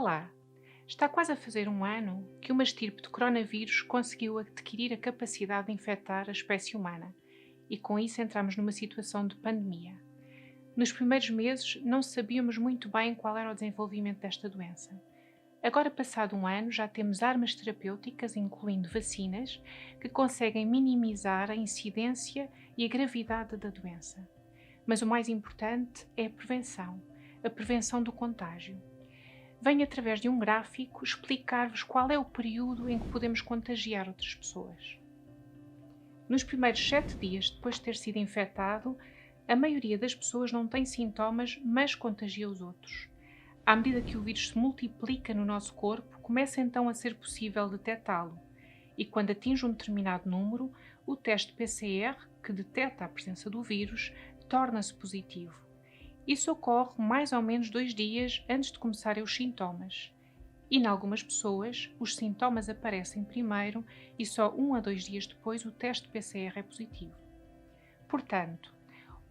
Olá! Está quase a fazer um ano que uma estirpe de coronavírus conseguiu adquirir a capacidade de infectar a espécie humana e com isso entramos numa situação de pandemia. Nos primeiros meses não sabíamos muito bem qual era o desenvolvimento desta doença. Agora, passado um ano, já temos armas terapêuticas, incluindo vacinas, que conseguem minimizar a incidência e a gravidade da doença. Mas o mais importante é a prevenção do contágio. Venho, através de um gráfico, explicar-vos qual é o período em que podemos contagiar outras pessoas. Nos primeiros 7 dias depois de ter sido infectado, a maioria das pessoas não tem sintomas, mas contagia os outros. À medida que o vírus se multiplica no nosso corpo, começa então a ser possível detectá-lo. E quando atinge um determinado número, o teste PCR, que detecta a presença do vírus, torna-se positivo. Isso ocorre mais ou menos 2 dias antes de começarem os sintomas. E, em algumas pessoas, os sintomas aparecem primeiro e só 1 a 2 dias depois o teste PCR é positivo. Portanto,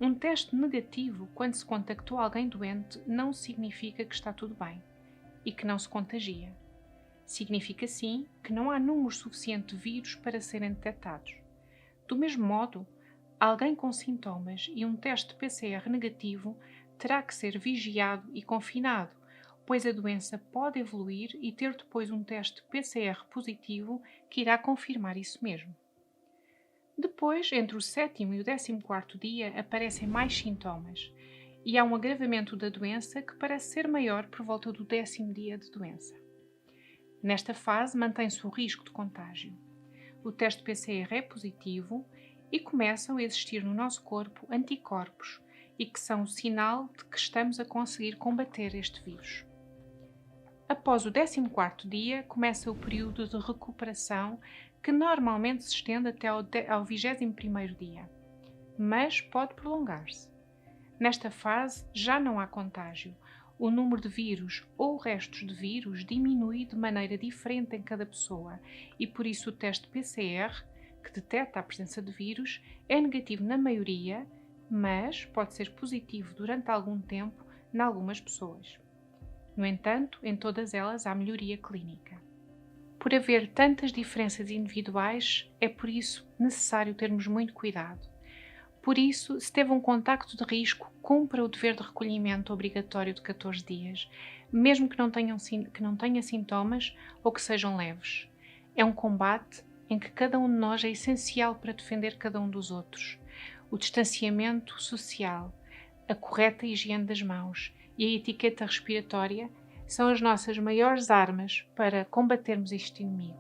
um teste negativo quando se contactou alguém doente não significa que está tudo bem e que não se contagia. Significa sim que não há número suficiente de vírus para serem detectados. Do mesmo modo, alguém com sintomas e um teste PCR negativo terá que ser vigiado e confinado, pois a doença pode evoluir e ter depois um teste PCR positivo que irá confirmar isso mesmo. Depois, entre o 7º e o 14º dia, aparecem mais sintomas e há um agravamento da doença que parece ser maior por volta do 10º dia de doença. Nesta fase, mantém-se o risco de contágio. O teste PCR é positivo e começam a existir no nosso corpo anticorpos e que são o sinal de que estamos a conseguir combater este vírus. Após o 14º dia, começa o período de recuperação que normalmente se estende até ao 21º dia, mas pode prolongar-se. Nesta fase já não há contágio. O número de vírus ou restos de vírus diminui de maneira diferente em cada pessoa e por isso o teste PCR, que detecta a presença de vírus, é negativo na maioria, mas pode ser positivo durante algum tempo em algumas pessoas. No entanto, em todas elas há melhoria clínica. Por haver tantas diferenças individuais, é por isso necessário termos muito cuidado. Por isso, se teve um contacto de risco, cumpra o dever de recolhimento obrigatório de 14 dias, mesmo que não tenha sintomas ou que sejam leves. É um combate em que cada um de nós é essencial para defender cada um dos outros. O distanciamento social, a correta higiene das mãos e a etiqueta respiratória são as nossas maiores armas para combatermos este inimigo.